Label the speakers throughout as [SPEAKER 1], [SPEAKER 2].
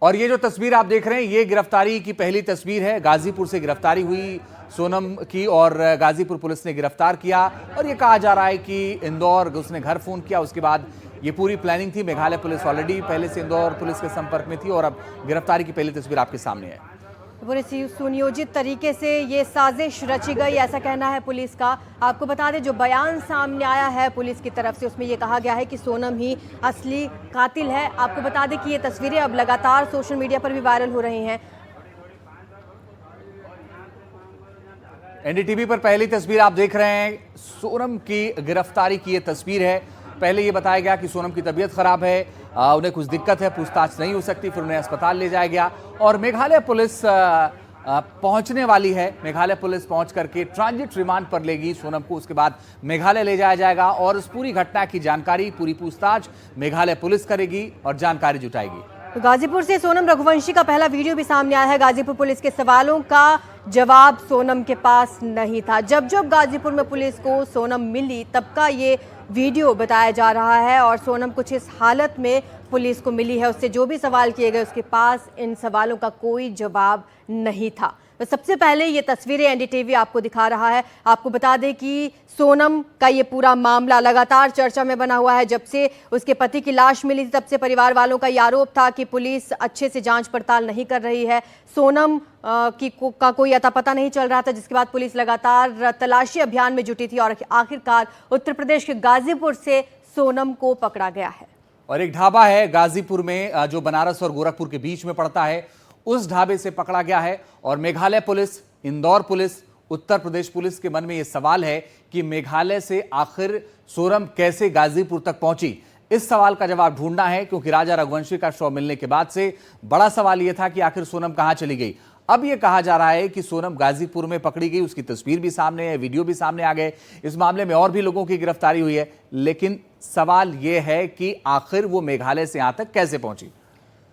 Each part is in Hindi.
[SPEAKER 1] और ये जो तस्वीर आप देख रहे हैं ये गिरफ्तारी की पहली तस्वीर है। गाजीपुर से गिरफ्तारी हुई सोनम की और गाजीपुर पुलिस ने गिरफ्तार किया और ये कहा जा रहा है कि इंदौर उसने घर फोन किया, उसके बाद ये पूरी प्लानिंग थी। मेघालय पुलिस ऑलरेडी पहले से इंदौर पुलिस के संपर्क में थी और अब गिरफ्तारी की पहली तस्वीर आपके सामने है।
[SPEAKER 2] पूरे सुनियोजित तरीके से ये साजिश रची गई, ऐसा कहना है पुलिस का। आपको बता दें जो बयान सामने आया है पुलिस की तरफ से उसमें ये कहा गया है कि सोनम ही असली कातिल है। आपको बता दें कि ये तस्वीरें अब लगातार सोशल मीडिया पर भी वायरल हो रही हैं।
[SPEAKER 1] एनडीटीवी पर पहली तस्वीर आप देख रहे हैं, सोनम की गिरफ्तारी की ये तस्वीर है। पहले ये बताया गया कि सोनम की तबीयत खराब है, उन्हें कुछ दिक्कत है, पूछताछ नहीं हो सकती, फिर उन्हें अस्पताल ले जाया गया और मेघालय पुलिस पहुंचने वाली है। मेघालय पुलिस पहुंच करके ट्रांजिट रिमांड पर लेगी सोनम को, उसके बाद मेघालय ले जाया जाएगा और इस पूरी घटना की जानकारी, पूरी पूछताछ मेघालय पुलिस करेगी और जानकारी जुटाएगी।
[SPEAKER 2] तो गाजीपुर से सोनम रघुवंशी का पहला वीडियो भी सामने आया है। गाजीपुर पुलिस के सवालों का जवाब सोनम के पास नहीं था। जब जब गाजीपुर में पुलिस को सोनम मिली तब का ये वीडियो बताया जा रहा है और सोनम कुछ इस हालत में पुलिस को मिली है। उससे जो भी सवाल किए गए उसके पास इन सवालों का कोई जवाब नहीं था। तो सबसे पहले ये तस्वीरें एनडीटीवी आपको दिखा रहा है। आपको बता दें कि सोनम का ये पूरा मामला लगातार चर्चा में बना हुआ है। जब से उसके पति की लाश मिली थी तब से परिवार वालों का ये आरोप था कि पुलिस अच्छे से जांच पड़ताल नहीं कर रही है, सोनम का कोई अता पता नहीं चल रहा था, जिसके बाद पुलिस लगातार तलाशी अभियान में जुटी थी और आखिरकार उत्तर प्रदेश के गाजीपुर से सोनम को पकड़ा गया है।
[SPEAKER 1] और एक ढाबा है गाजीपुर में जो बनारस और गोरखपुर के बीच में पड़ता है, उस ढाबे से पकड़ा गया है। और Meghalaya police, Indore police, Uttar Pradesh police के मन में यह सवाल है कि मेघालय से आखिर सोनम कैसे गाजीपुर तक पहुंची। इस सवाल का जवाब ढूंढना है क्योंकि राजा रघुवंशी का शव मिलने के बाद से बड़ा सवाल यह था कि आखिर सोनम कहां चली गई। अब यह कहा जा रहा है कि सोनम गाजीपुर में पकड़ी गई, उसकी तस्वीर भी सामने है, वीडियो भी सामने आ गए। इस मामले में और भी लोगों की गिरफ्तारी हुई है, लेकिन सवाल यह है कि आखिर वो मेघालय से यहां तक कैसे पहुंची।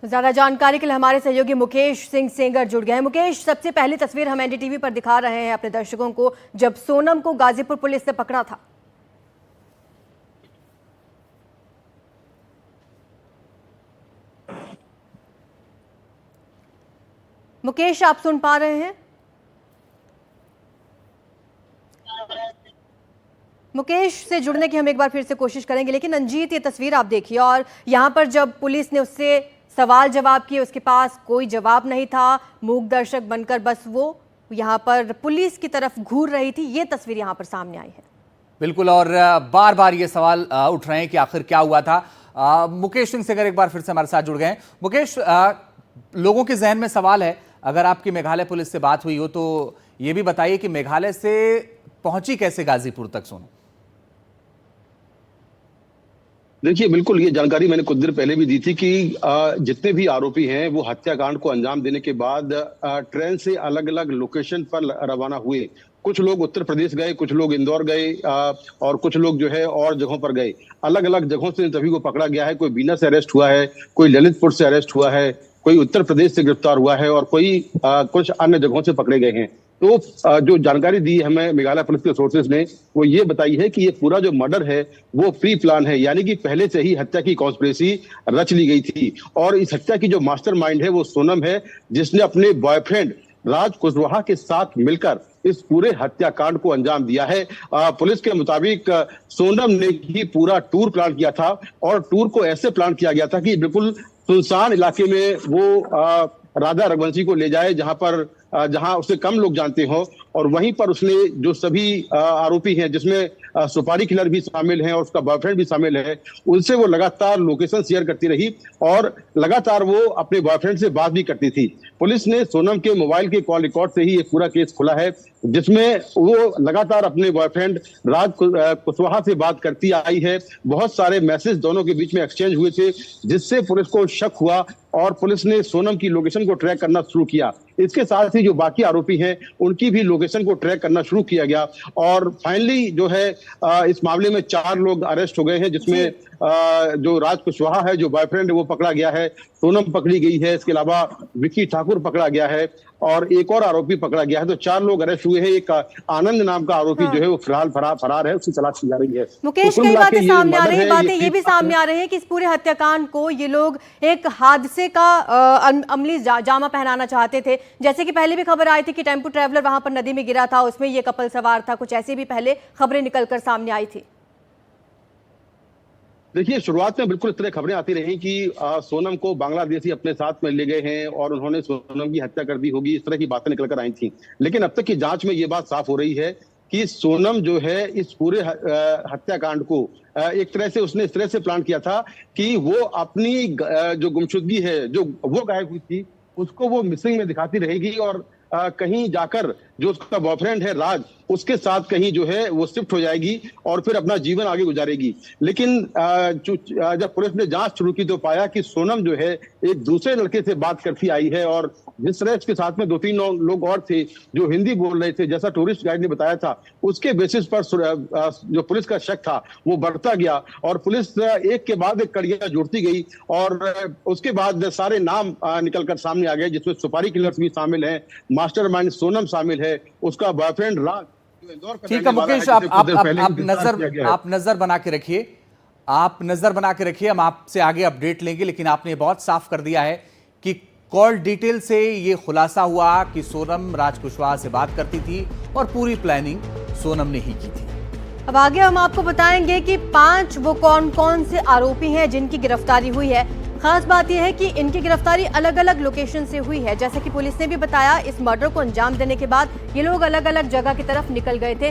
[SPEAKER 2] ज्यादा जानकारी के लिए हमारे सहयोगी मुकेश सिंह सेंगर जुड़ गए हैं। मुकेश, सबसे पहली तस्वीर हम एनडीटीवी पर दिखा रहे हैं अपने दर्शकों को जब सोनम को गाजीपुर पुलिस ने पकड़ा था। मुकेश, आप सुन पा रहे हैं? मुकेश से जुड़ने की हम एक बार फिर से कोशिश करेंगे, लेकिन अंजीत ये तस्वीर आप देखिए और यहाँ पर जब पुलिस ने उससे सवाल जवाब किए उसके पास कोई जवाब नहीं था। मूक दर्शक बनकर बस वो यहाँ पर पुलिस की तरफ घूर रही थी। ये तस्वीर यहाँ पर सामने आई है।
[SPEAKER 1] बिल्कुल, और बार बार ये सवाल उठ रहे हैं कि आखिर क्या हुआ था। मुकेश सिंह सेंगर एक बार फिर से हमारे साथ जुड़ गए हैं। मुकेश, लोगों के जहन में सवाल है, अगर आपकी मेघालय पुलिस से बात हुई हो तो ये भी बताइए कि मेघालय से पहुंची कैसे गाजीपुर तक सोनम?
[SPEAKER 3] देखिए, बिल्कुल ये जानकारी मैंने कुछ देर पहले भी दी थी कि जितने भी आरोपी हैं वो हत्याकांड को अंजाम देने के बाद ट्रेन से अलग अलग लोकेशन पर रवाना हुए। कुछ लोग उत्तर प्रदेश गए, कुछ लोग इंदौर गए और कुछ लोग जो है और जगहों पर गए। अलग अलग जगहों से इन सभी को पकड़ा गया है। कोई बीना से अरेस्ट हुआ है, कोई ललितपुर से अरेस्ट हुआ है, कोई उत्तर प्रदेश से गिरफ्तार हुआ है और कोई कुछ अन्य जगहों से पकड़े गए हैं। तो जो जानकारी दी हमें मेघालय पुलिस के सोर्सेज ने, वो ये बताई है कि ये पूरा जो मर्डर है वो प्री प्लान है, यानी कि पहले से ही हत्या की कॉन्स्पिरेसी रच ली गई थी। और इस हत्या की जो मास्टरमाइंड है वो सोनम है, जिसने अपने बॉयफ्रेंड राज कुशवाहा के साथ मिलकर इस पूरे हत्याकांड को अंजाम दिया है। पुलिस के मुताबिक सोनम ने ही पूरा टूर प्लान किया था और टूर को ऐसे प्लान किया गया था कि बिल्कुल सुनसान इलाके में वो राजा रघुवंशी को ले जाए जहां उसे कम लोग जानते हो, और वहीं पर उसने जो सभी आरोपी हैं, जिसमें सुपारी किलर भी शामिल हैं और उसका बॉयफ्रेंड भी शामिल है, उनसे वो लगातार लोकेशन शेयर करती रही और लगातार वो अपने बॉयफ्रेंड से बात भी करती थी। पुलिस ने सोनम के मोबाइल के कॉल रिकॉर्ड से ही ये पूरा केस खुला है, जिसमें वो लगातार अपने बॉयफ्रेंड राज कुशवाहा से बात करती आई है। बहुत सारे मैसेज दोनों के बीच में एक्सचेंज हुए थे, जिससे पुलिस को शक हुआ और पुलिस ने सोनम की लोकेशन को ट्रैक करना शुरू किया। इसके साथ ही जो बाकी आरोपी हैं उनकी भी लोकेशन को ट्रैक करना शुरू किया गया और फाइनली जो है इस मामले में 4 लोग अरेस्ट हो गए हैं, जिसमें जो राज कुशवाहा है, जो बॉयफ्रेंड है, वो पकड़ा गया है। सोनम पकड़ी गई है। इसके अलावा विक्की ठाकुर पकड़ा गया है और एक और आरोपी पकड़ा गया है। तो 4 लोग अरेस्ट हुए हैं। एक आनंद नाम का आरोपी जो है वो फिलहाल फरार है, उसकी तलाश की जा रही है।
[SPEAKER 2] मुकेश,
[SPEAKER 3] तो
[SPEAKER 2] कई
[SPEAKER 3] मिला के
[SPEAKER 2] बातें सामने आ रही है, बातें ये भी
[SPEAKER 3] सिर्फ
[SPEAKER 2] सामने आ रही है कि इस पूरे हत्याकांड को ये लोग एक हादसे का अमली जामा पहनाना चाहते थे। जैसे कि पहले भी खबर आई थी कि टेम्पो ट्रैवलर वहां पर नदी में गिरा था, उसमें ये कपल सवार था, कुछ ऐसी भी पहले खबरें निकलकर सामने आई थी।
[SPEAKER 3] देखिए, शुरुआत में बिल्कुल इस तरह खबरें आती रही कि सोनम को बांग्लादेशी अपने साथ में ले गए हैं और उन्होंने सोनम की हत्या कर दी होगी, इस तरह की बातें निकलकर आई थी। लेकिन अब तक की जांच में ये बात साफ हो रही है कि सोनम जो है इस पूरे हत्याकांड को एक तरह से उसने इस तरह से प्लान किया था कि वो अपनी जो गुमशुदगी है, जो वो गायब हुई थी, उसको वो मिसिंग में दिखाती रहेगी और कहीं जाकर जो उसका बॉयफ्रेंड है राज, उसके साथ कहीं जो है वो शिफ्ट हो जाएगी और फिर अपना जीवन आगे गुजारेगी। लेकिन जब पुलिस ने जांच शुरू की तो पाया कि सोनम जो है एक दूसरे लड़के से बात करती आई है और जिस तरह उसके साथ में 2-3 लोग और थे जो हिंदी बोल रहे थे, जैसा टूरिस्ट गाइड ने बताया था, उसके बेसिस पर जो पुलिस का शक था वो बढ़ता गया और पुलिस एक के बाद एक कड़ियां जोड़ती गई और उसके बाद सारे नाम निकलकर सामने आ गए, जिसमें सुपारी किलर्स भी शामिल हैं, मास्टरमाइंड सोनम शामिल है, उसका बॉयफ्रेंड राज।
[SPEAKER 1] ठीक है मुकेश, आप नजर बना के रखिए, आप नजर बना के रखिए, हम आपसे आगे अपडेट लेंगे। लेकिन आपने बहुत साफ कर दिया है कि कॉल डिटेल से ये खुलासा हुआ कि सोनम राज कुशवाहा से बात करती थी और पूरी प्लानिंग सोनम ने ही की थी।
[SPEAKER 2] अब आगे हम आपको बताएंगे कि 5 वो कौन कौन से आरोपी हैं जिनकी गिरफ्तारी हुई है। खास बात यह है कि इनकी गिरफ्तारी अलग अलग लोकेशन से हुई है। जैसा कि पुलिस ने भी बताया, इस मर्डर को अंजाम देने के बाद ये लोग अलग अलग जगह की तरफ निकल गए थे।